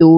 2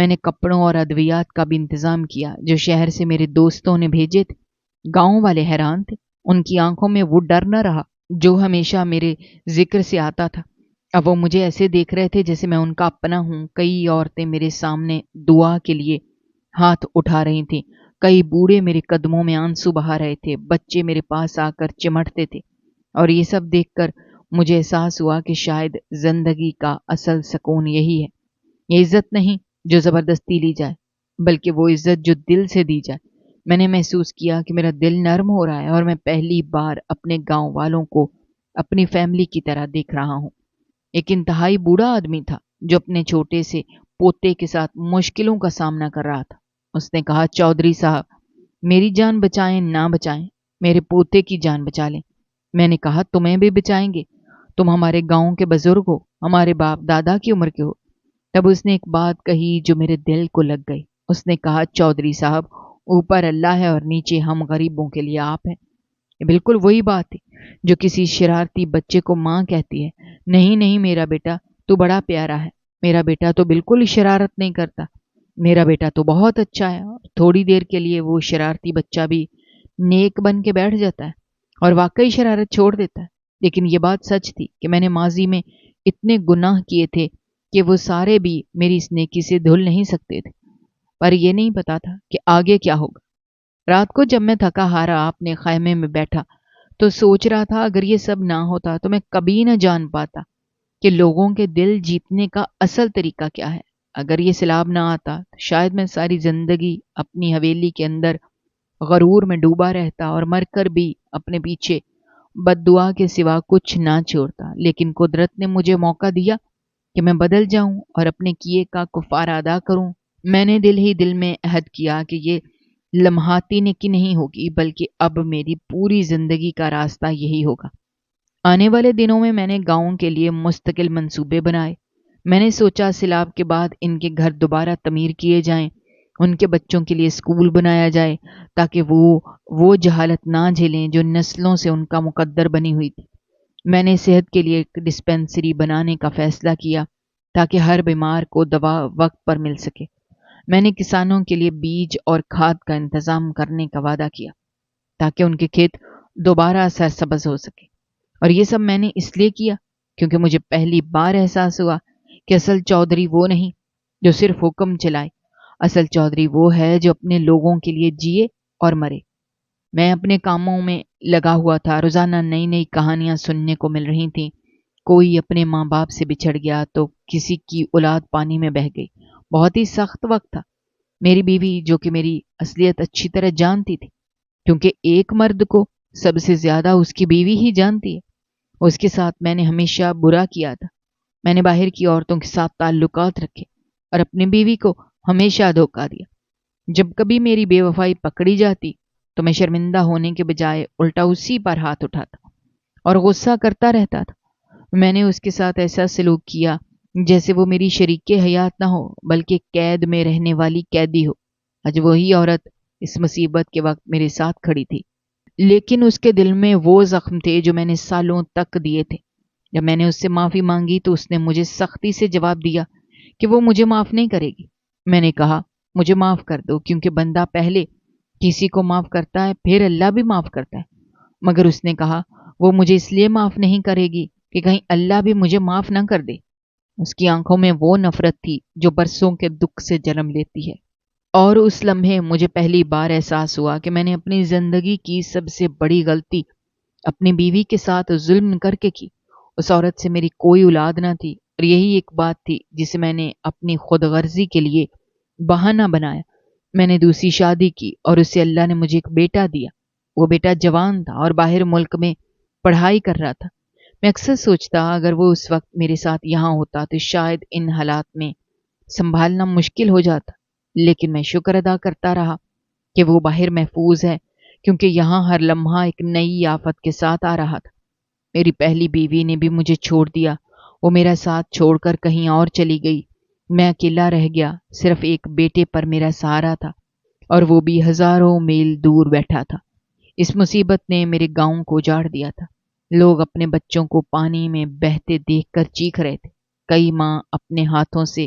میں نے کپڑوں اور ادویات کا بھی انتظام کیا جو شہر سے میرے دوستوں نے بھیجے تھے۔ گاؤں والے حیران تھے، ان کی آنکھوں میں وہ ڈر نہ رہا جو ہمیشہ میرے ذکر سے آتا تھا۔ اب وہ مجھے ایسے دیکھ رہے تھے جیسے میں ان کا اپنا ہوں۔ کئی عورتیں میرے سامنے دعا کے لیے ہاتھ اٹھا رہی تھیں، کئی بوڑھے میرے قدموں میں آنسو بہا رہے تھے، بچے میرے پاس آ کر چمٹتے تھے، اور یہ سب دیکھ کر مجھے احساس ہوا کہ شاید زندگی کا اصل سکون یہی ہے۔ یہ عزت نہیں جو زبردستی لی جائے، بلکہ وہ عزت جو دل سے دی جائے۔ میں نے محسوس کیا کہ میرا دل نرم ہو رہا ہے اور میں پہلی بار اپنے گاؤں والوں کو اپنی فیملی کی طرح دیکھ رہا ہوں۔ ایک انتہائی بوڑھا آدمی تھا جو اپنے چھوٹے سے پوتے کے ساتھ مشکلوں کا سامنا کر رہا تھا۔ اس نے کہا، چودھری صاحب، میری جان بچائیں نہ بچائیں، میرے پوتے کی جان بچا لیں۔ میں نے کہا، تمہیں بھی بچائیں گے، تم ہمارے گاؤں کے بزرگ ہو، ہمارے باپ دادا کی عمر کے ہو۔ تب اس نے ایک بات کہی جو میرے دل کو لگ گئی۔ اس نے کہا، چودھری صاحب، اوپر اللہ ہے اور نیچے ہم غریبوں کے لیے آپ ہیں۔ یہ بالکل وہی بات ہے جو کسی شرارتی بچے کو ماں کہتی ہے، نہیں نہیں میرا بیٹا تو بڑا پیارا ہے، میرا بیٹا تو بالکل شرارت نہیں کرتا، میرا بیٹا تو بہت اچھا ہے۔ اور تھوڑی دیر کے لیے وہ شرارتی بچہ بھی نیک بن کے بیٹھ جاتا ہے اور واقعی شرارت چھوڑ دیتا ہے۔ لیکن یہ بات سچ تھی کہ میں نے ماضی میں اتنے گناہ کیے تھے کہ وہ سارے بھی میری اس نیکی سے دھل نہیں سکتے تھے، پر یہ نہیں پتا تھا کہ آگے کیا ہوگا۔ رات کو جب میں تھکا ہارا اپنے خیمے میں بیٹھا تو سوچ رہا تھا، اگر یہ سب نہ ہوتا تو میں کبھی نہ جان پاتا کہ لوگوں کے دل جیتنے کا اصل طریقہ کیا ہے۔ اگر یہ سیلاب نہ آتا تو شاید میں ساری زندگی اپنی حویلی کے اندر غرور میں ڈوبا رہتا اور مر کر بھی اپنے پیچھے بد دعا کے سوا کچھ نہ چھوڑتا۔ لیکن قدرت نے مجھے موقع دیا کہ میں بدل جاؤں اور اپنے کیے کا کفارہ ادا کروں۔ میں نے دل ہی دل میں عہد کیا کہ یہ لمحاتی نیکی نہیں ہوگی، بلکہ اب میری پوری زندگی کا راستہ یہی ہوگا۔ آنے والے دنوں میں نے گاؤں کے لیے مستقل منصوبے بنائے۔ میں نے سوچا سیلاب کے بعد ان کے گھر دوبارہ تعمیر کیے جائیں، ان کے بچوں کے لیے اسکول بنایا جائے تاکہ وہ جہالت نہ جھیلیں جو نسلوں سے ان کا مقدر بنی ہوئی تھی۔ میں نے صحت کے لیے ایک ڈسپینسری بنانے کا فیصلہ کیا تاکہ ہر بیمار کو دوا وقت پر مل سکے۔ میں نے کسانوں کے لیے بیج اور کھاد کا انتظام کرنے کا وعدہ کیا تاکہ ان کے کھیت دوبارہ سرسبز ہو سکے۔ اور یہ سب میں نے اس لیے کیا کیونکہ مجھے پہلی بار احساس ہوا کہ اصل چودھری وہ نہیں جو صرف حکم چلائے، اصل چودھری وہ ہے جو اپنے لوگوں کے لیے جیے اور مرے۔ میں اپنے کاموں میں لگا ہوا تھا، روزانہ نئی نئی کہانیاں سننے کو مل رہی تھیں۔ کوئی اپنے ماں باپ سے بچھڑ گیا تو کسی کی اولاد پانی میں بہہ گئی۔ بہت ہی سخت وقت تھا۔ میری بیوی جو کہ میری اصلیت اچھی طرح جانتی تھی، کیونکہ ایک مرد کو سب سے زیادہ اس کی بیوی ہی جانتی ہے، اس کے ساتھ میں نے ہمیشہ برا کیا تھا۔ میں نے باہر کی عورتوں کے ساتھ تعلقات رکھے اور اپنی بیوی کو ہمیشہ دھوکہ دیا۔ جب کبھی میری بے وفائی پکڑی جاتی تو میں شرمندہ ہونے کے بجائے الٹا اسی پر ہاتھ اٹھاتا اور غصہ کرتا رہتا تھا۔ میں نے اس کے ساتھ ایسا سلوک کیا جیسے وہ میری شریک حیات نہ ہو بلکہ قید میں رہنے والی قیدی ہو۔ آج وہی عورت اس مصیبت کے وقت میرے ساتھ کھڑی تھی، لیکن اس کے دل میں وہ زخم تھے جو میں نے سالوں تک دیے تھے۔ جب میں نے اس سے معافی مانگی تو اس نے مجھے سختی سے جواب دیا کہ وہ مجھے معاف نہیں کرے گی۔ میں نے کہا، مجھے معاف کر دو، کیونکہ بندہ پہلے کسی کو معاف کرتا ہے پھر اللہ بھی معاف کرتا ہے۔ مگر اس نے کہا، وہ مجھے اس لیے معاف نہیں کرے گی کہ کہیں اللہ بھی مجھے معاف نہ کر دے۔ اس کی آنکھوں میں وہ نفرت تھی جو برسوں کے دکھ سے جنم لیتی ہے۔ اور اس لمحے مجھے پہلی بار احساس ہوا کہ میں نے اپنی زندگی کی سب سے بڑی غلطی اپنی بیوی کے ساتھ ظلم کر کے کی۔ اس عورت سے میری کوئی اولاد نہ تھی اور یہی ایک بات تھی جسے میں نے اپنی خود غرضی کے لیے بہانہ بنایا۔ میں نے دوسری شادی کی اور اس سے اللہ نے مجھے ایک بیٹا دیا۔ وہ بیٹا جوان تھا اور باہر ملک میں پڑھائی کر رہا تھا۔ میں اکثر سوچتا اگر وہ اس وقت میرے ساتھ یہاں ہوتا تو شاید ان حالات میں سنبھالنا مشکل ہو جاتا، لیکن میں شکر ادا کرتا رہا کہ وہ باہر محفوظ ہے، کیونکہ یہاں ہر لمحہ ایک نئی آفت کے ساتھ آ رہا تھا۔ میری پہلی بیوی نے بھی مجھے چھوڑ دیا، وہ میرا ساتھ چھوڑ کر کہیں اور چلی گئی۔ میں اکیلا رہ گیا، صرف ایک بیٹے پر میرا سہارا تھا اور وہ بھی ہزاروں میل دور بیٹھا تھا۔ اس مصیبت نے میرے گاؤں کو اجاڑ دیا تھا۔ لوگ اپنے بچوں کو پانی میں بہتے دیکھ کر چیخ رہے تھے۔ کئی ماں اپنے ہاتھوں سے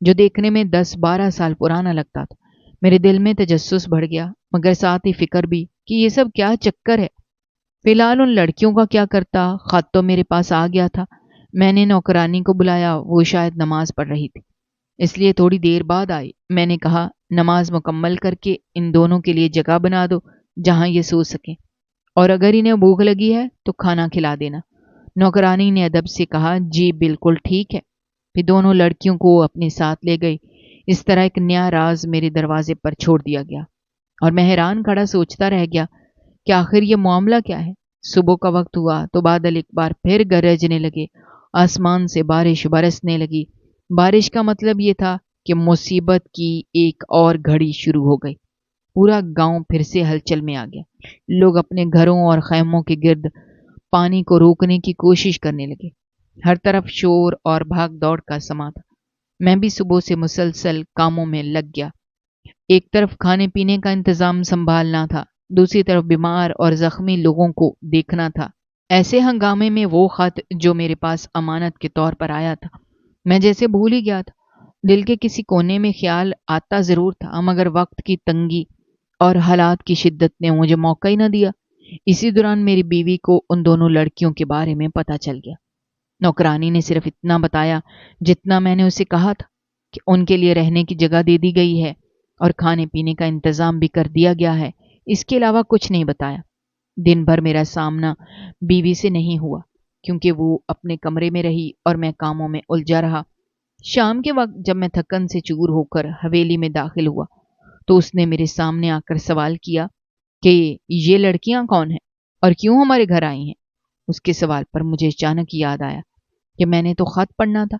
جو دیکھنے میں 10-12 سال پرانا لگتا تھا۔ میرے دل میں تجسس بڑھ گیا، مگر ساتھ ہی فکر بھی کہ یہ سب کیا چکر ہے۔ فی الحال ان لڑکیوں کا کیا کرتا؟ خط تو میرے پاس آ گیا تھا۔ میں نے نوکرانی کو بلایا، وہ شاید نماز پڑھ رہی تھی، اس لیے تھوڑی دیر بعد آئی۔ میں نے کہا، نماز مکمل کر کے ان دونوں کے لیے جگہ بنا دو جہاں یہ سو سکیں، اور اگر انہیں بھوک لگی ہے تو کھانا کھلا دینا۔ نوکرانی نے ادب سے کہا، جی بالکل ٹھیک ہے۔ پھر دونوں لڑکیوں کو اپنے ساتھ لے گئی۔ اس طرح ایک نیا راز میرے دروازے پر چھوڑ دیا گیا، اور میں حیران کھڑا سوچتا رہ گیا کہ آخر یہ معاملہ کیا ہے۔ صبح کا وقت ہوا تو بادل ایک بار پھر گرجنے لگے، آسمان سے بارش برسنے لگی۔ بارش کا مطلب یہ تھا کہ مصیبت کی ایک اور گھڑی شروع ہو گئی۔ پورا گاؤں پھر سے ہلچل میں آ گیا۔ لوگ اپنے گھروں اور خیموں کے گرد پانی کو روکنے کی کوشش کرنے لگے۔ ہر طرف شور اور بھاگ دوڑ کا سما تھا۔ میں بھی صبح سے مسلسل کاموں میں لگ گیا۔ ایک طرف کھانے پینے کا انتظام سنبھالنا تھا، دوسری طرف بیمار اور زخمی لوگوں کو دیکھنا تھا۔ ایسے ہنگامے میں وہ خط جو میرے پاس امانت کے طور پر آیا تھا، میں جیسے بھول ہی گیا تھا۔ دل کے کسی کونے میں خیال آتا ضرور تھا، مگر وقت کی تنگی اور حالات کی شدت نے مجھے موقع ہی نہ دیا۔ اسی دوران میری بیوی کو ان دونوں لڑکیوں کے بارے میں پتہ چل گیا۔ نوکرانی نے صرف اتنا بتایا جتنا میں نے اسے کہا تھا، کہ ان کے لیے رہنے کی جگہ دے دی گئی ہے اور کھانے پینے کا انتظام بھی کر دیا گیا ہے۔ اس کے علاوہ کچھ نہیں بتایا۔ دن بھر میرا سامنا بیوی سے نہیں ہوا، کیونکہ وہ اپنے کمرے میں رہی اور میں کاموں میں الجھا رہا۔ شام کے وقت جب میں تھکن سے چور ہو کر حویلی میں داخل ہوا تو اس نے میرے سامنے آ کر سوال کیا کہ یہ لڑکیاں کون ہیں اور کیوں ہمارے گھر آئی ہیں۔ اس کے سوال پر مجھے اچانک یاد آیا کہ میں نے تو خط پڑھنا تھا۔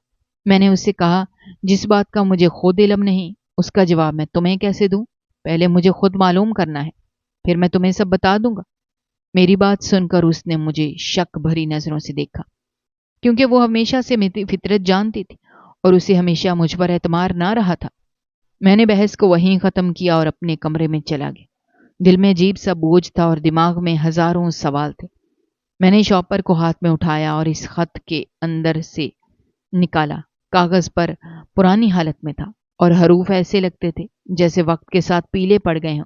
میں نے اس سے کہا، جس بات کا مجھے خود علم نہیں اس کا جواب میں تمہیں کیسے دوں؟ پہلے مجھے خود معلوم کرنا ہے، پھر میں تمہیں سب بتا دوں گا۔ میری بات سن کر اس نے مجھے شک بھری نظروں سے دیکھا، کیونکہ وہ ہمیشہ سے میری فطرت جانتی تھی اور اسے ہمیشہ مجھ پر اعتماد نہ رہا تھا۔ میں نے بحث کو وہیں ختم کیا اور اپنے کمرے میں چلا گیا۔ دل میں عجیب سا بوجھ تھا اور دماغ میں ہزاروں سوال تھے۔ میں نے شاپر کو ہاتھ میں اٹھایا اور اس خط کے اندر سے نکالا۔ کاغذ پر پرانی حالت میں تھا اور حروف ایسے لگتے تھے جیسے وقت کے ساتھ پیلے پڑ گئے ہوں۔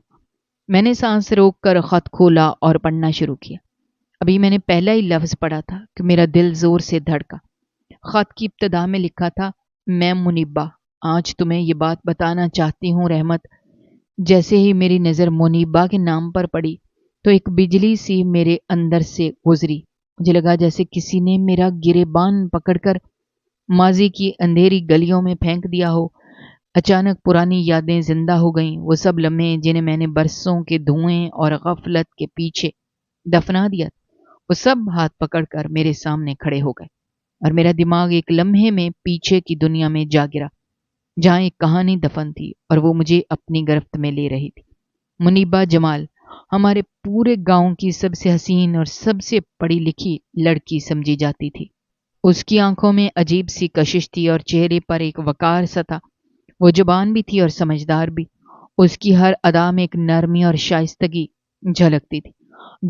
میں نے سانس روک کر خط کھولا اور پڑھنا شروع کیا۔ ابھی میں نے پہلا ہی لفظ پڑھا تھا کہ میرا دل زور سے دھڑکا۔ خط کی ابتدا میں لکھا تھا، میں منیبہ آج تمہیں یہ بات بتانا چاہتی ہوں رحمت۔ جیسے ہی میری نظر منیبہ کے نام پر پڑی تو ایک بجلی سی میرے اندر سے گزری۔ مجھے لگا جیسے کسی نے میرا گریبان پکڑ کر ماضی کی اندھیری گلیوں میں پھینک دیا ہو۔ اچانک پرانی یادیں زندہ ہو گئیں، وہ سب لمحے جنہیں میں نے برسوں کے دھوئیں اور غفلت کے پیچھے دفنا دیا تھا، وہ سب ہاتھ پکڑ کر میرے سامنے کھڑے ہو گئے، اور میرا دماغ ایک لمحے میں پیچھے کی دنیا میں جا گرا جہاں ایک کہانی دفن تھی اور وہ مجھے اپنی گرفت میں لے رہی تھی۔ منیبہ جمال ہمارے پورے گاؤں کی سب سے حسین اور سب سے پڑھی لکھی لڑکی سمجھی جاتی تھی۔ اس کی آنکھوں میں عجیب سی کشش تھی اور چہرے پر ایک وقار سا تھا۔ وہ جوان بھی تھی اور سمجھدار بھی۔ اس کی ہر ادا میں ایک نرمی اور شائستگی جھلکتی تھی۔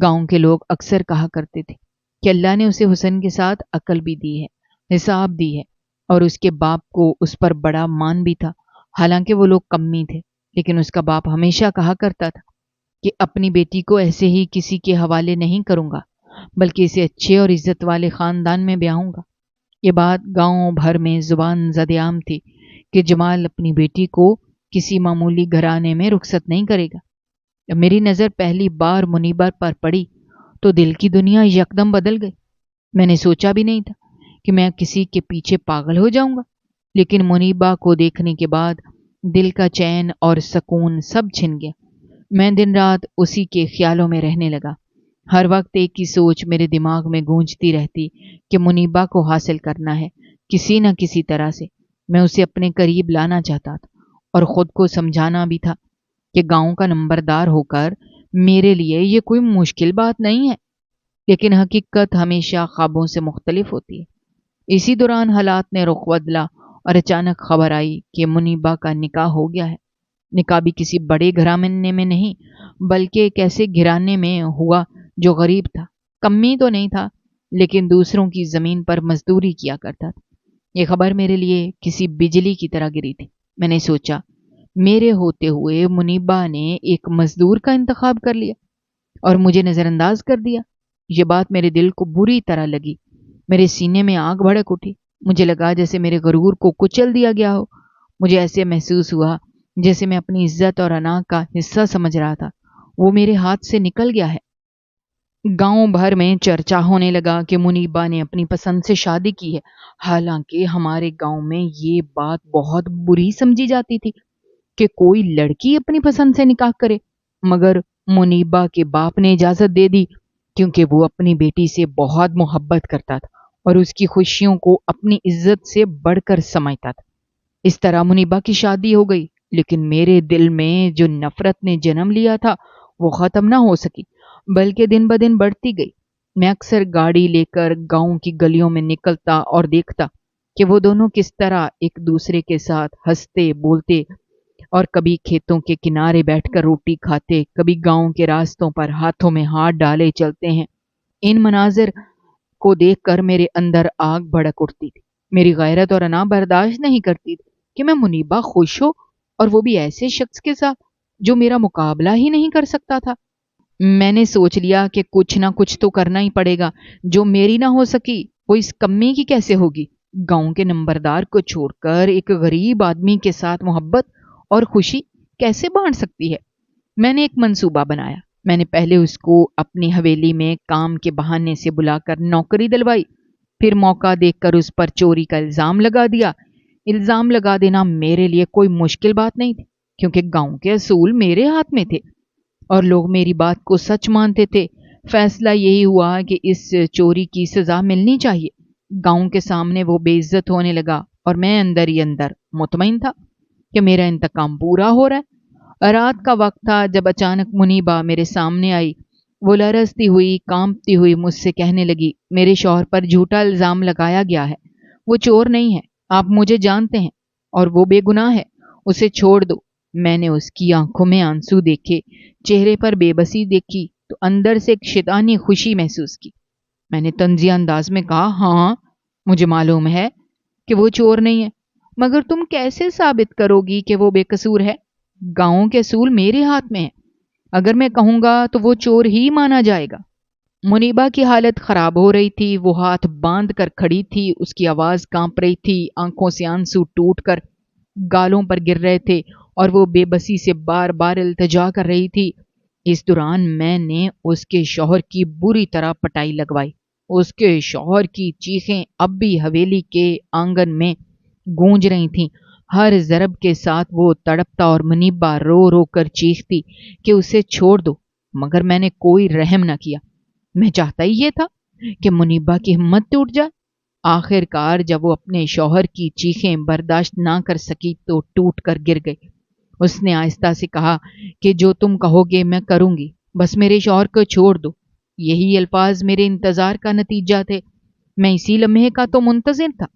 گاؤں کے لوگ اکثر کہا کرتے تھے کہ اللہ نے اسے حسن کے ساتھ عقل بھی دی ہے، حساب دی ہے، اور اس کے باپ کو اس پر بڑا مان بھی تھا۔ حالانکہ وہ لوگ کمی تھے، لیکن اس کا باپ ہمیشہ کہا کرتا تھا کہ اپنی بیٹی کو ایسے ہی کسی کے حوالے نہیں کروں گا، بلکہ اسے اچھے اور عزت والے خاندان میں بیاہوں گا۔ یہ بات گاؤں بھر میں زبان زد عام تھی کہ جمال اپنی بیٹی کو کسی معمولی گھرانے میں رخصت نہیں کرے گا۔ جب میری نظر پہلی بار منیبہ پر پڑی تو دل کی دنیا یکدم بدل گئی۔ میں نے سوچا بھی نہیں تھا کہ میں کسی کے پیچھے پاگل ہو جاؤں گا، لیکن منیبہ کو دیکھنے کے بعد دل کا چین اور سکون سب چھن گیا۔ میں دن رات اسی کے خیالوں میں رہنے لگا۔ ہر وقت ایک ہی سوچ میرے دماغ میں گونجتی رہتی کہ منیبہ کو حاصل کرنا ہے کسی نہ کسی طرح سے۔ میں اسے اپنے قریب لانا چاہتا تھا اور خود کو سمجھانا بھی تھا کہ گاؤں کا نمبردار ہو کر میرے لیے یہ کوئی مشکل بات نہیں ہے، لیکن حقیقت ہمیشہ خوابوں سے مختلف ہوتی ہے۔ اسی دوران حالات نے رخ بدلا اور اچانک خبر آئی کہ منیبہ کا نکاح ہو گیا ہے۔ نکاح بھی کسی بڑے گھرانے میں نہیں، بلکہ ایک ایسے گھرانے میں ہوا جو غریب تھا، کمی تو نہیں تھا، لیکن دوسروں کی زمین پر مزدوری کیا کرتا تھا۔ یہ خبر میرے لیے کسی بجلی کی طرح گری تھی۔ میں نے سوچا میرے ہوتے ہوئے منیبا نے ایک مزدور کا انتخاب کر لیا اور مجھے نظر انداز کر دیا۔ یہ بات میرے دل کو بری طرح لگی۔ میرے سینے میں آگ بھڑک اٹھی۔ مجھے لگا جیسے میرے غرور کو کچل دیا گیا ہو۔ مجھے ایسے محسوس ہوا جیسے میں اپنی عزت اور انا کا حصہ سمجھ رہا تھا وہ میرے ہاتھ سے نکل گیا ہے۔ گاؤں بھر میں چرچا ہونے لگا کہ منیبا نے اپنی پسند سے شادی کی ہے، حالانکہ ہمارے گاؤں میں یہ بات بہت بری سمجھی جاتی تھی کہ کوئی لڑکی اپنی پسند سے نکاح کرے، مگر منیبا کے باپ نے اجازت دے دی کیونکہ وہ اپنی بیٹی سے بہت محبت کرتا تھا اور اس کی خوشیوں کو اپنی عزت سے بڑھ کر سمجھتا تھا۔ اس طرح منیبا کی شادی ہو گئی، لیکن میرے دل میں جو نفرت نے جنم لیا تھا وہ ختم نہ ہو سکی، بلکہ دن بدن بڑھتی گئی۔ میں اکثر گاڑی لے کر گاؤں کی گلیوں میں نکلتا اور دیکھتا کہ وہ دونوں کس طرح ایک دوسرے کے ساتھ ہنستے بولتے اور کبھی کھیتوں کے کنارے بیٹھ کر روٹی کھاتے، کبھی گاؤں کے راستوں پر ہاتھوں میں ہاتھ ڈالے چلتے ہیں۔ ان مناظر کو دیکھ کر میرے اندر آگ بھڑک اٹھتی تھی۔ میری غیرت اور انا برداشت نہیں کرتی تھی کہ میں منیبا خوش ہو اور وہ بھی ایسے شخص کے ساتھ جو میرا مقابلہ ہی نہیں کر سکتا تھا۔ میں نے سوچ لیا کہ کچھ نہ کچھ تو کرنا ہی پڑے گا، جو میری نہ ہو سکی وہ اس کمی کی کیسے ہوگی۔ گاؤں کے نمبردار کو چھوڑ کر ایک غریب آدمی کے ساتھ محبت اور خوشی کیسے بانٹ سکتی ہے؟ میں نے ایک منصوبہ بنایا۔ میں نے پہلے اس کو اپنی حویلی میں کام کے بہانے سے بلا کر نوکری دلوائی، پھر موقع دیکھ کر اس پر چوری کا الزام لگا دیا۔ الزام لگا دینا میرے لیے کوئی مشکل بات نہیں تھی کیونکہ گاؤں کے اصول میرے ہاتھ میں تھے اور لوگ میری بات کو سچ مانتے تھے۔ فیصلہ یہی ہوا کہ اس چوری کی سزا ملنی چاہیے۔ گاؤں کے سامنے وہ بے عزت ہونے لگا اور میں اندر ہی اندر مطمئن تھا کہ میرا انتقام پورا ہو رہا ہے۔ رات کا وقت تھا جب اچانک منیبا میرے سامنے آئی۔ وہ لرزتی ہوئی کانپتی ہوئی مجھ سے کہنے لگی، میرے شوہر پر جھوٹا الزام لگایا گیا ہے، وہ چور نہیں ہے، آپ مجھے جانتے ہیں اور وہ بے گناہ ہے، اسے چھوڑ دو۔ میں نے اس کی آنکھوں میں آنسو دیکھے، چہرے پر بے بسی دیکھی تو اندر سے ایک شیطانی خوشی محسوس کی۔ میں نے طنزیہ انداز میں کہا، ہاں مجھے معلوم ہے کہ وہ چور نہیں ہے، مگر تم کیسے ثابت کرو گی کہ وہ بے قصور ہے؟ گاؤں کے اصول میرے ہاتھ میں ہیں، اگر میں کہوں گا تو وہ چور ہی مانا جائے گا۔ منیبا کی حالت خراب ہو رہی تھی، وہ ہاتھ باندھ کر کھڑی تھی، اس کی آواز کانپ رہی تھی، آنکھوں سے آنسو ٹوٹ کر گالوں پر گر رہے تھے اور وہ بے بسی سے بار بار التجا کر رہی تھی۔ اس دوران میں نے اس کے شوہر کی بری طرح پٹائی لگوائی۔ اس کے شوہر کی چیخیں اب بھی حویلی کے آنگن میں گونج رہی تھیں۔ ہر ضرب کے ساتھ وہ تڑپتا اور منیبا رو رو کر چیختی کہ اسے چھوڑ دو، مگر میں نے کوئی رحم نہ کیا۔ میں چاہتا ہی یہ تھا کہ منیبا کی ہمت ٹوٹ جائے۔ آخر کار جب وہ اپنے شوہر کی چیخیں برداشت نہ کر سکی تو ٹوٹ کر گر گئی۔ اس نے آہستہ سے کہا کہ جو تم کہو گے میں کروں گی، بس میرے شوہر کو چھوڑ دو۔ یہی الفاظ میرے انتظار کا نتیجہ تھے۔ میں اسی لمحے کا تو منتظر تھا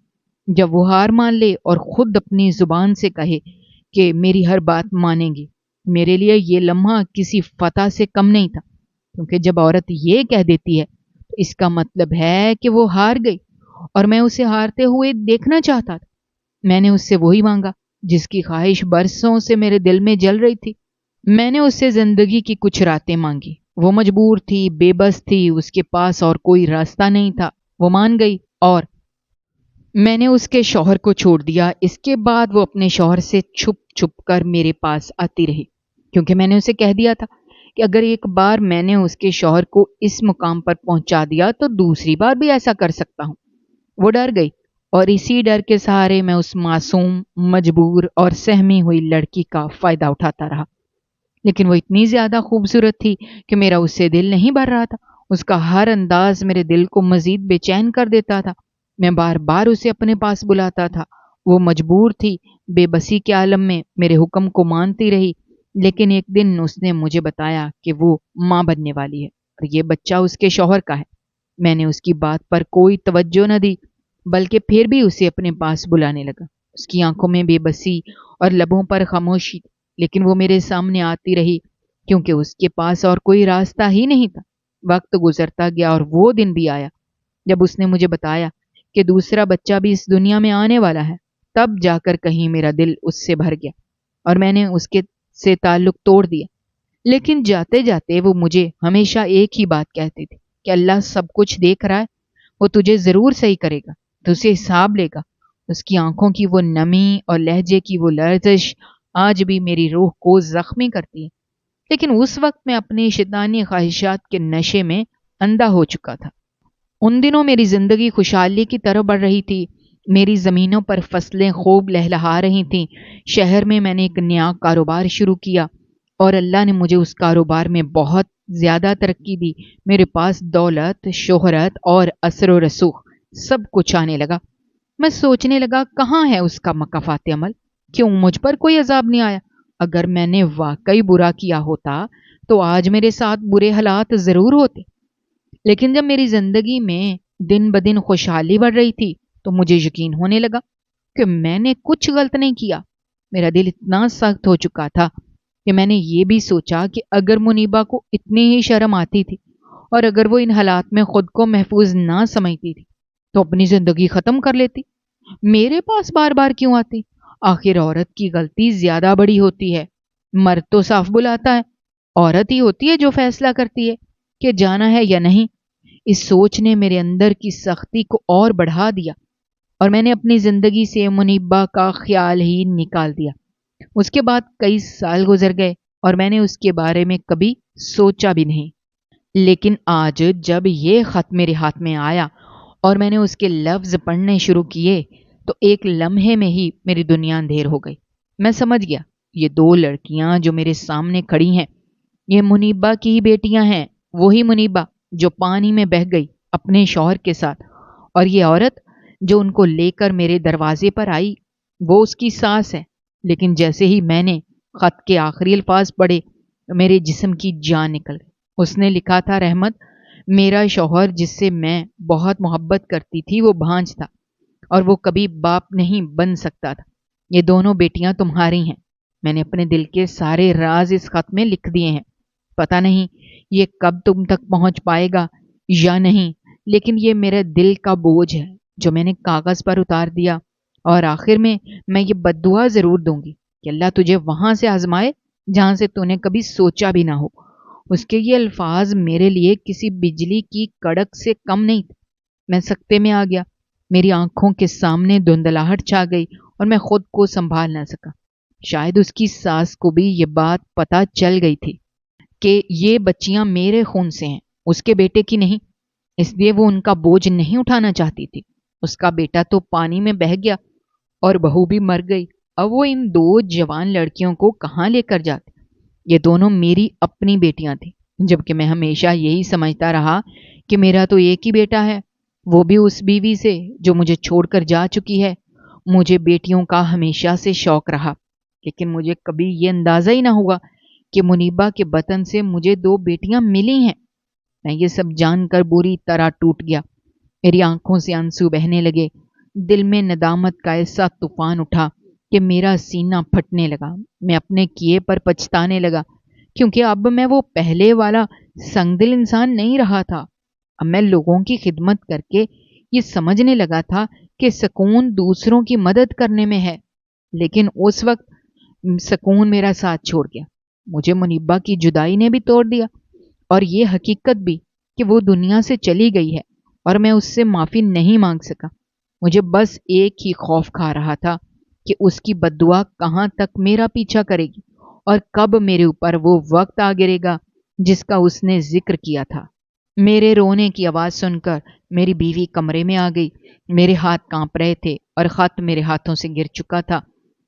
جب وہ ہار مان لے اور خود اپنی زبان سے کہے کہ میری ہر بات مانیں گی۔ میرے لیے یہ لمحہ کسی فتح سے کم نہیں تھا، کیونکہ جب عورت یہ کہہ دیتی ہے تو اس کا مطلب ہے کہ وہ ہار گئی، اور میں اسے ہارتے ہوئے دیکھنا چاہتا تھا۔ میں نے اس سے وہی مانگا جس کی خواہش برسوں سے میرے دل میں جل رہی تھی۔ میں نے اس سے زندگی کی کچھ راتیں مانگی۔ وہ مجبور تھی، بے بس تھی، اس کے پاس اور کوئی راستہ نہیں تھا۔ وہ مان گئی اور میں نے اس کے شوہر کو چھوڑ دیا۔ اس کے بعد وہ اپنے شوہر سے چھپ چھپ کر میرے پاس آتی رہی، کیونکہ میں نے اسے کہہ دیا تھا کہ اگر ایک بار میں نے اس کے شوہر کو اس مقام پر پہنچا دیا تو دوسری بار بھی ایسا کر سکتا ہوں۔ وہ ڈر گئی اور اسی ڈر کے سہارے میں اس معصوم، مجبور اور سہمی ہوئی لڑکی کا فائدہ اٹھاتا رہا۔ لیکن وہ اتنی زیادہ خوبصورت تھی کہ میرا اس سے دل نہیں بھر رہا تھا۔ اس کا ہر انداز میرے دل کو مزید بے چین کر دیتا تھا۔ میں بار بار اسے اپنے پاس بلاتا تھا۔ وہ مجبور تھی، بے بسی کے عالم میں میرے حکم کو مانتی رہی، لیکن ایک دن اس نے مجھے بتایا کہ وہ ماں بننے والی ہے اور یہ بچہ اس کے شوہر کا ہے۔ میں نے اس کی بات پر کوئی توجہ نہ دی، بلکہ پھر بھی اسے اپنے پاس بلانے لگا۔ اس کی آنکھوں میں بے بسی اور لبوں پر خاموشی تھی، لیکن وہ میرے سامنے آتی رہی کیونکہ اس کے پاس اور کوئی راستہ ہی نہیں تھا۔ وقت گزرتا گیا اور وہ دن بھی آیا جب اس نے مجھے بتایا کہ دوسرا بچہ بھی اس دنیا میں آنے والا ہے، تب جا کر کہیں میرا دل اس سے بھر گیا اور میں نے اس کے سے تعلق توڑ دیا۔ لیکن جاتے جاتے وہ مجھے ہمیشہ ایک ہی بات کہتی تھی کہ اللہ سب کچھ دیکھ رہا ہے، وہ تجھے ضرور صحیح کرے گا، تو اسے حساب لے گا۔ اس کی آنکھوں کی وہ نمی اور لہجے کی وہ لرزش آج بھی میری روح کو زخمی کرتی ہے۔ لیکن اس وقت میں اپنی شیطانی خواہشات کے نشے میں اندھا ہو چکا تھا۔ ان دنوں میری زندگی خوشحالی کی طرف بڑھ رہی تھی، میری زمینوں پر فصلیں خوب لہلہا رہی تھیں، شہر میں نے ایک نیا کاروبار شروع کیا اور اللہ نے مجھے اس کاروبار میں بہت زیادہ ترقی دی۔ میرے پاس دولت، شہرت اور اثر و رسوخ سب کچھ آنے لگا۔ میں سوچنے لگا کہاں ہے اس کا مکافات عمل؟ کیوں مجھ پر کوئی عذاب نہیں آیا؟ اگر میں نے واقعی برا کیا ہوتا تو آج میرے ساتھ برے حالات ضرور ہوتے۔ لیکن جب میری زندگی میں دن بدن خوشحالی بڑھ رہی تھی تو مجھے یقین ہونے لگا کہ میں نے کچھ غلط نہیں کیا۔ میرا دل اتنا سخت ہو چکا تھا کہ میں نے یہ بھی سوچا کہ اگر منیبا کو اتنی ہی شرم آتی تھی اور اگر وہ ان حالات میں خود کو محفوظ نہ سمجھتی تھی تو اپنی زندگی ختم کر لیتی۔ میرے پاس بار بار کیوں آتی؟ آخر عورت کی غلطی زیادہ بڑی ہوتی ہے، مرد تو صاف بلاتا ہے، عورت ہی ہوتی ہے جو فیصلہ کرتی ہے کہ جانا ہے یا نہیں۔ اس سوچ نے میرے اندر کی سختی کو اور بڑھا دیا اور میں نے اپنی زندگی سے منیبا کا خیال ہی نکال دیا۔ اس کے بعد کئی سال گزر گئے اور میں نے اس کے بارے میں کبھی سوچا بھی نہیں۔ لیکن آج جب یہ خط میرے ہاتھ میں آیا اور میں نے اس کے لفظ پڑھنے شروع کیے تو ایک لمحے میں ہی میری دنیا اندھیر ہو گئی۔ میں سمجھ گیا یہ دو لڑکیاں جو میرے سامنے کھڑی ہیں یہ منیبا کی ہی بیٹیاں ہیں، وہی منیبا جو پانی میں بہہ گئی اپنے شوہر کے ساتھ، اور یہ عورت جو ان کو لے کر میرے دروازے پر آئی وہ اس کی ساس ہے۔ لیکن جیسے ہی میں نے خط کے آخری الفاظ پڑھے میرے جسم کی جان نکل گئی۔ اس نے لکھا تھا، رحمت، میرا شوہر جس سے میں بہت محبت کرتی تھی وہ بھانج تھا اور وہ کبھی باپ نہیں بن سکتا تھا۔ یہ دونوں بیٹیاں تمہاری ہیں۔ میں نے اپنے دل کے سارے راز اس خط میں لکھ دیے ہیں۔ پتہ نہیں یہ کب تم تک پہنچ پائے گا یا نہیں، لیکن یہ میرے دل کا بوجھ ہے جو میں نے کاغذ پر اتار دیا، اور آخر میں یہ بد دعا ضرور دوں گی کہ اللہ تجھے وہاں سے آزمائے جہاں سے تو نے کبھی سوچا بھی نہ ہو۔ اس کے یہ الفاظ میرے لیے کسی بجلی کی کڑک سے کم نہیں تھے۔ میں سکتے میں آ گیا، میری آنکھوں کے سامنے دھندلاہٹ چھا گئی اور میں خود کو سنبھال نہ سکا۔ شاید اس کی ساس کو بھی یہ بات پتہ چل گئی تھی کہ یہ بچیاں میرے خون سے ہیں، اس کے بیٹے کی نہیں، اس لیے وہ ان کا بوجھ نہیں اٹھانا چاہتی تھی۔ اس کا بیٹا تو پانی میں بہہ گیا اور بہو بھی مر گئی، اب وہ ان دو جوان لڑکیوں کو کہاں لے کر جاتے؟ یہ دونوں میری اپنی بیٹیاں تھیں، جبکہ میں ہمیشہ یہی سمجھتا رہا کہ میرا تو ایک ہی بیٹا ہے، وہ بھی اس بیوی سے جو مجھے چھوڑ کر جا چکی ہے۔ مجھے بیٹیوں کا ہمیشہ سے شوق رہا، لیکن مجھے کبھی یہ اندازہ ہی نہ ہوا کہ منیبا کے بطن سے مجھے دو بیٹیاں ملی ہیں۔ میں یہ سب جان کر بری طرح ٹوٹ گیا، میری آنکھوں سے آنسو بہنے لگے، دل میں ندامت کا ایسا طوفان اٹھا کہ میرا سینہ پھٹنے لگا۔ میں اپنے کیے پر پچھتانے لگا، کیونکہ اب میں وہ پہلے والا سنگ دل انسان نہیں رہا تھا۔ اب میں لوگوں کی خدمت کر کے یہ سمجھنے لگا تھا کہ سکون دوسروں کی مدد کرنے میں ہے، لیکن اس وقت سکون میرا ساتھ چھوڑ گیا۔ مجھے منیبا کی جدائی نے بھی توڑ دیا، اور یہ حقیقت بھی کہ وہ دنیا سے چلی گئی ہے اور میں اس سے معافی نہیں مانگ سکا۔ مجھے بس ایک ہی خوف کھا رہا تھا کہ اس کی بد دعا کہاں تک میرا پیچھا کرے گی اور کب میرے اوپر وہ وقت آ گرے گا جس کا اس نے ذکر کیا تھا۔ میرے رونے کی آواز سن کر میری بیوی کمرے میں آ گئی۔ میرے ہاتھ کانپ رہے تھے اور خط میرے ہاتھوں سے گر چکا تھا۔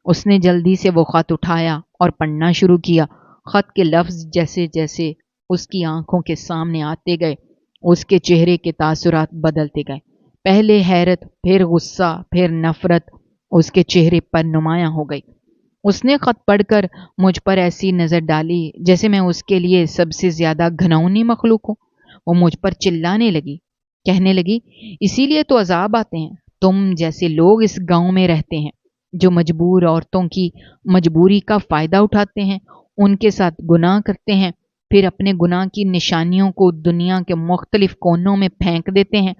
اس نے جلدی سے وہ خط اٹھایا اور پڑھنا شروع کیا۔ خط کے لفظ جیسے جیسے اس کی آنکھوں کے سامنے آتے گئے اس کے چہرے کے تاثرات بدلتے گئے۔ پہلے حیرت، پھر غصہ، پھر نفرت اس کے چہرے پر نمایاں ہو گئی۔ اس نے خط پڑھ کر مجھ پر ایسی نظر ڈالی جیسے میں اس کے لیے سب سے زیادہ گھناؤنی مخلوق ہوں۔ وہ مجھ پر چلانے لگی، کہنے لگی، اسی لیے تو عذاب آتے ہیں، تم جیسے لوگ اس گاؤں میں رہتے ہیں جو مجبور عورتوں کی مجبوری کا فائدہ اٹھاتے ہیں، ان کے ساتھ گناہ کرتے ہیں، پھر اپنے گناہ کی نشانیوں کو دنیا کے مختلف کونوں میں پھینک دیتے ہیں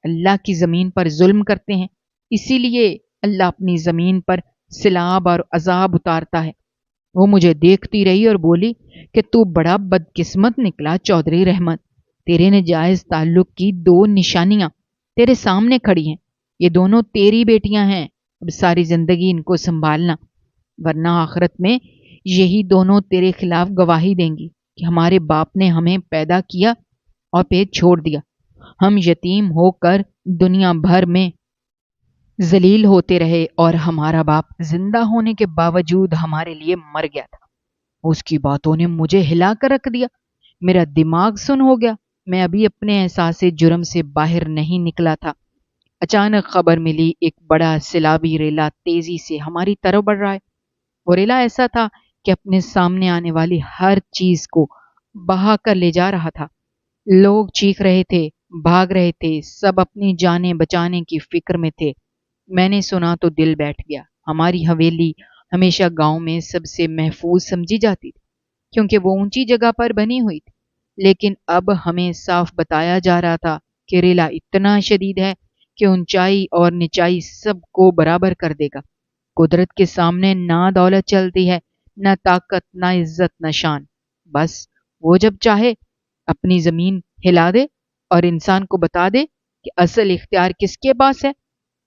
اللہ کی زمین پر ظلم کرتے ہیں، اسی لیے اللہ اپنی زمین پر سیلاب اور عذاب اتارتا ہے۔ وہ مجھے دیکھتی رہی اور بولی کہ تو بڑا بدقسمت نکلا چودھری رحمت، تیرے ناجائز تعلق کی 2 نشانیاں تیرے سامنے کھڑی ہیں، یہ دونوں تیری بیٹیاں ہیں، اب ساری زندگی ان کو سنبھالنا، ورنہ آخرت میں یہی دونوں تیرے خلاف گواہی دیں گی کہ ہمارے باپ نے ہمیں پیدا کیا اور پھر چھوڑ دیا، ہم یتیم ہو کر دنیا بھر میں ذلیل ہوتے رہے اور ہمارا باپ زندہ ہونے کے باوجود ہمارے لیے مر گیا تھا۔ اس کی باتوں نے مجھے ہلا کر رکھ دیا، میرا دماغ سن ہو گیا، میں ابھی اپنے احساس جرم سے باہر نہیں نکلا تھا، اچانک خبر ملی ایک بڑا سیلابی ریلا تیزی سے ہماری طرف بڑھ رہا ہے۔ وہ ریلا ایسا تھا کہ اپنے سامنے آنے والی ہر چیز کو بہا کر لے جا رہا تھا، لوگ چیخ رہے تھے، بھاگ رہے تھے، سب اپنی جانیں بچانے کی فکر میں تھے۔ میں نے سنا تو دل بیٹھ گیا۔ ہماری حویلی ہمیشہ گاؤں میں سب سے محفوظ سمجھی جاتی تھی کیونکہ وہ اونچی جگہ پر بنی ہوئی تھی، لیکن اب ہمیں صاف بتایا جا رہا تھا کہ ریلا اتنا شدید ہے کہ اونچائی اور نچائی سب کو برابر کر دے گا۔ قدرت کے سامنے نہ دولت چلتی ہے، نہ طاقت، نہ عزت، نہ شان، بس وہ جب چاہے اپنی زمین ہلا دے اور انسان کو بتا دے کہ اصل اختیار کس کے پاس ہے۔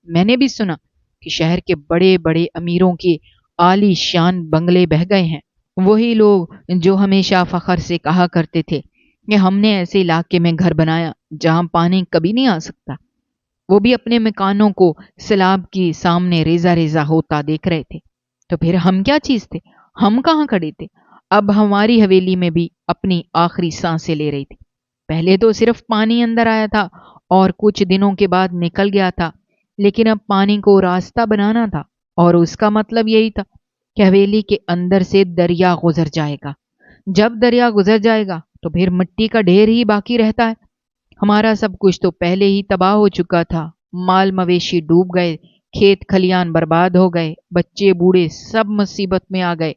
میں نے بھی سنا کہ شہر کے بڑے بڑے امیروں کے عالی شان بنگلے بہہ گئے ہیں، وہی لوگ جو ہمیشہ فخر سے کہا کرتے تھے کہ ہم نے ایسے علاقے میں گھر بنایا جہاں پانی کبھی نہیں آ سکتا، وہ بھی اپنے مکانوں کو سیلاب کے سامنے ریزہ ریزہ ہوتا دیکھ رہے تھے۔ تو پھر ہم کیا چیز تھے؟ ہم کہاں کھڑے تھے؟ اب ہماری حویلی میں بھی اپنی آخری سانسیں لے رہی تھی۔ پہلے تو صرف پانی اندر آیا تھا اور کچھ دنوں کے بعد نکل گیا تھا، لیکن اب پانی کو راستہ بنانا تھا، اور اس کا مطلب یہی تھا کہ حویلی کے اندر سے دریا گزر جائے گا۔ جب دریا گزر جائے گا تو پھر مٹی کا ڈھیر ہی باقی رہتا ہے۔ ہمارا سب کچھ تو پہلے ہی تباہ ہو چکا تھا، مال مویشی ڈوب گئے، کھیت کھلیان برباد ہو گئے، بچے بوڑھے سب مصیبت میں آ گئے۔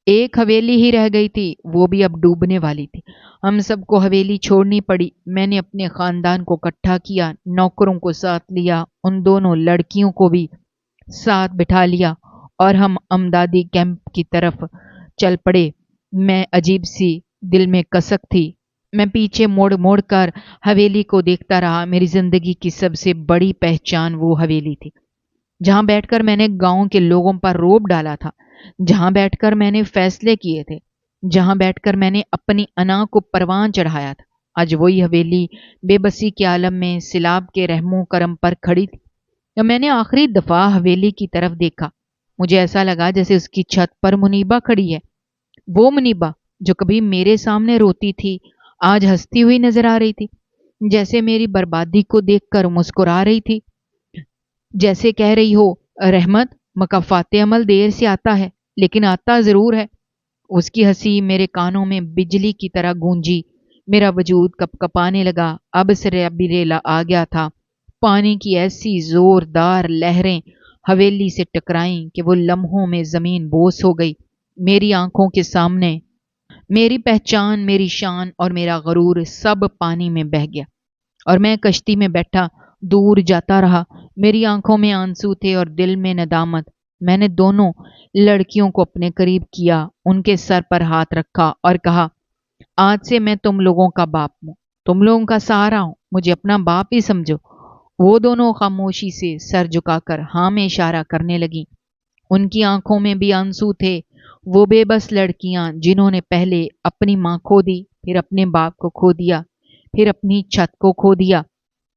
ایک حویلی ہی رہ گئی تھی، وہ بھی اب ڈوبنے والی تھی۔ ہم سب کو حویلی چھوڑنی پڑی۔ میں نے اپنے خاندان کو اکٹھا کیا، نوکروں کو ساتھ لیا، ان دونوں لڑکیوں کو بھی ساتھ بٹھا لیا اور ہم امدادی کیمپ کی طرف چل پڑے۔ میں عجیب سی دل میں کسک تھی، میں پیچھے موڑ موڑ کر حویلی کو دیکھتا رہا۔ میری زندگی کی سب سے بڑی پہچان وہ حویلی تھی جہاں بیٹھ کر میں نے گاؤں کے لوگوں پر روب ڈالا تھا، جہاں بیٹھ کر میں نے فیصلے کیے تھے، جہاں بیٹھ کر میں نے اپنی انا کو پروان چڑھایا تھا۔ آج وہی حویلی بے بسی کے عالم میں سیلاب کے رحم و کرم پر کھڑی تھی۔ جب میں نے آخری دفعہ حویلی کی طرف دیکھا، مجھے ایسا لگا جیسے اس کی چھت پر منیبا کھڑی ہے۔ وہ منیبا جو کبھی میرے سامنے روتی تھی، آج ہنستی ہوئی نظر آ رہی تھی، جیسے میری بربادی کو دیکھ کر مسکرا رہی تھی، جیسے کہہ رہی ہو، رحمت، مکافات عمل دیر سے آتا ہے لیکن آتا ضرور ہے۔ اس کی ہنسی میرے کانوں میں بجلی کی طرح گونجی، میرا وجود کپ کپانے لگا۔ اب سیلابی ریلا آ گیا تھا، پانی کی ایسی زوردار لہریں حویلی سے ٹکرائیں کہ وہ لمحوں میں زمین بوس ہو گئی۔ میری آنکھوں کے سامنے میری پہچان، میری شان اور میرا غرور سب پانی میں بہہ گیا، اور میں کشتی میں بیٹھا دور جاتا رہا۔ میری آنکھوں میں آنسو تھے اور دل میں ندامت۔ میں نے دونوں لڑکیوں کو اپنے قریب کیا، ان کے سر پر ہاتھ رکھا اور کہا، آج سے میں تم لوگوں کا باپ ہوں، تم لوگوں کا سہارا ہوں، مجھے اپنا باپ ہی سمجھو۔ وہ دونوں خاموشی سے سر جھکا کر ہاں میں اشارہ کرنے لگیں۔ ان کی آنکھوں میں بھی آنسو تھے۔ وہ بے بس لڑکیاں جنہوں نے پہلے اپنی ماں کھو دی، پھر اپنے باپ کو کھو دیا، پھر اپنی چھت کو کھو دیا،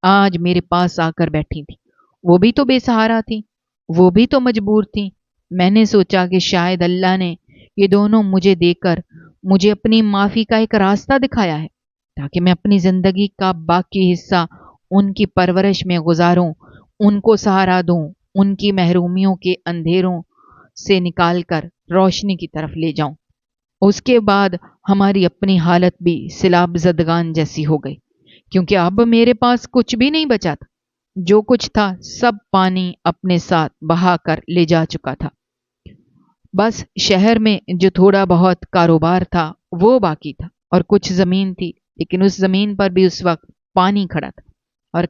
آج میرے پاس آ کر بیٹھی تھیں۔ وہ بھی تو بے سہارا تھیں، وہ بھی تو مجبور تھیں۔ میں نے سوچا کہ شاید اللہ نے یہ دونوں مجھے دے کر مجھے اپنی معافی کا ایک راستہ دکھایا ہے، تاکہ میں اپنی زندگی کا باقی حصہ ان کی پرورش میں گزاروں، ان کو سہارا دوں، ان کی محرومیوں کے اندھیروں سے نکال کر روشنی کی طرف لے جاؤں۔ اس کے بعد ہماری اپنی حالت بھی سیلاب زدگان جیسی ہو گئی، کیونکہ اب میرے پاس کچھ بھی نہیں بچا تھا۔ جو کچھ تھا سب پانی اپنے ساتھ بہا کر لے جا چکا تھا۔ بس شہر میں جو تھوڑا بہت کاروبار تھا وہ باقی تھا، اور کچھ زمین تھی، لیکن اس زمین پر بھی اس وقت پانی کھڑا تھا، اور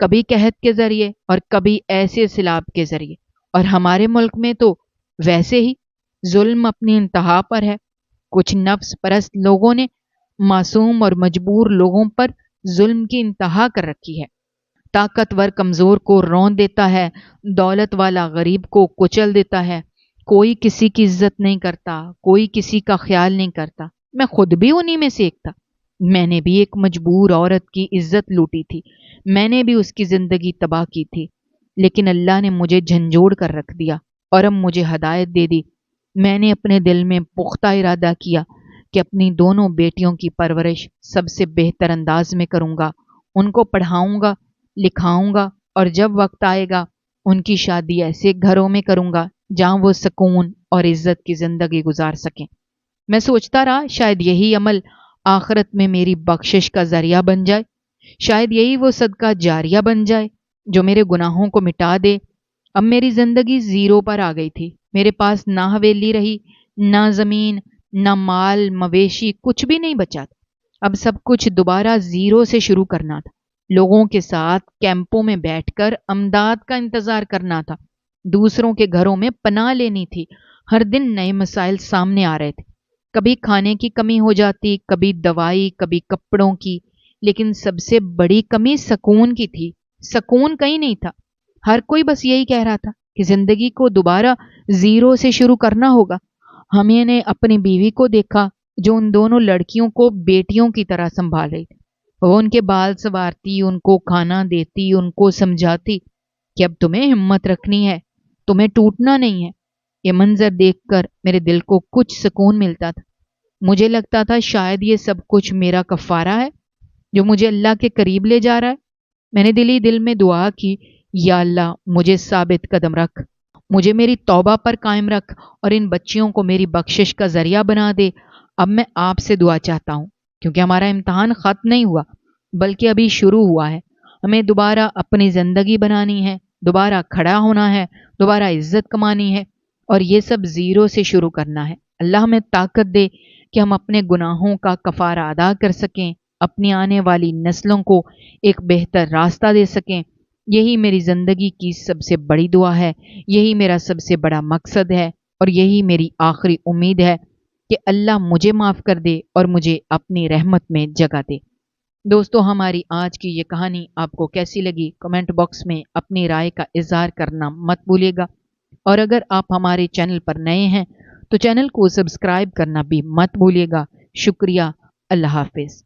کبھی قحط کے ذریعے اور کبھی ایسے سیلاب کے ذریعے، اور ہمارے ملک میں تو ویسے ہی ظلم اپنی انتہا پر ہے۔ کچھ نفس پرست لوگوں نے معصوم اور مجبور لوگوں پر ظلم کی انتہا کر رکھی ہے۔ طاقتور کمزور کو رون دیتا ہے، دولت والا غریب کو کچل دیتا ہے، کوئی کسی کی عزت نہیں کرتا، کوئی کسی کا خیال نہیں کرتا۔ میں خود بھی انہی میں سے ایک تھا۔ میں نے بھی ایک مجبور عورت کی عزت لوٹی تھی، میں نے بھی اس کی زندگی تباہ کی تھی، لیکن اللہ نے مجھے جھنجھوڑ کر رکھ دیا اور اب مجھے ہدایت دے دی۔ میں نے اپنے دل میں پختہ ارادہ کیا کہ اپنی دونوں بیٹیوں کی پرورش سب سے بہتر انداز میں کروں گا، ان کو پڑھاؤں گا، لکھاؤں گا، اور جب وقت آئے گا ان کی شادی ایسے گھروں میں کروں گا جہاں وہ سکون اور عزت کی زندگی گزار سکیں۔ میں سوچتا رہا شاید یہی عمل آخرت میں میری بخشش کا ذریعہ بن جائے، شاید یہی وہ صدقہ جاریہ بن جائے جو میرے گناہوں کو مٹا دے۔ اب میری زندگی زیرو پر آ گئی تھی، میرے پاس نہ حویلی رہی، نہ زمین، نہ مال مویشی، کچھ بھی نہیں بچا تھا۔ اب سب کچھ دوبارہ زیرو سے شروع کرنا تھا، لوگوں کے ساتھ کیمپوں میں بیٹھ کر امداد کا انتظار کرنا تھا، دوسروں کے گھروں میں پناہ لینی تھی۔ ہر دن نئے مسائل سامنے آ رہے تھے، کبھی کھانے کی کمی ہو جاتی، کبھی دوائی، کبھی کپڑوں کی، لیکن سب سے بڑی کمی سکون کی تھی۔ سکون کہیں نہیں تھا، ہر کوئی بس یہی کہہ رہا تھا کہ زندگی کو دوبارہ زیرو سے شروع کرنا ہوگا۔ ہمیں نے اپنی بیوی کو دیکھا جو ان دونوں لڑکیوں کو بیٹیوں کی طرح سنبھال رہی تھی، وہ ان کے بال سنوارتی، ان کو کھانا دیتی، ان کو سمجھاتی کہ اب تمہیں ہمت رکھنی ہے، تمہیں ٹوٹنا نہیں ہے۔ یہ منظر دیکھ کر میرے دل کو کچھ سکون ملتا تھا، مجھے لگتا تھا شاید یہ سب کچھ میرا کفارہ ہے جو مجھے اللہ کے قریب لے جا رہا ہے۔ میں نے دل ہی دل میں دعا کی، یا اللہ مجھے ثابت قدم رکھ، مجھے میری توبہ پر قائم رکھ اور ان بچیوں کو میری بخشش کا ذریعہ بنا دے۔ اب میں آپ سے دعا چاہتا ہوں کیونکہ ہمارا امتحان ختم نہیں ہوا بلکہ ابھی شروع ہوا ہے۔ ہمیں دوبارہ اپنی زندگی بنانی ہے، دوبارہ کھڑا ہونا ہے، دوبارہ عزت کمانی ہے، اور یہ سب زیرو سے شروع کرنا ہے۔ اللہ ہمیں طاقت دے کہ ہم اپنے گناہوں کا کفارہ ادا کر سکیں، اپنی آنے والی نسلوں کو ایک بہتر راستہ دے سکیں۔ یہی میری زندگی کی سب سے بڑی دعا ہے، یہی میرا سب سے بڑا مقصد ہے، اور یہی میری آخری امید ہے کہ اللہ مجھے معاف کر دے اور مجھے اپنی رحمت میں جگہ دے۔ دوستو، ہماری آج کی یہ کہانی آپ کو کیسی لگی؟ کمنٹ باکس میں اپنی رائے کا اظہار کرنا مت بھولیے گا، اور اگر آپ ہمارے چینل پر نئے ہیں تو چینل کو سبسکرائب کرنا بھی مت بھولیے گا۔ شکریہ، اللہ حافظ۔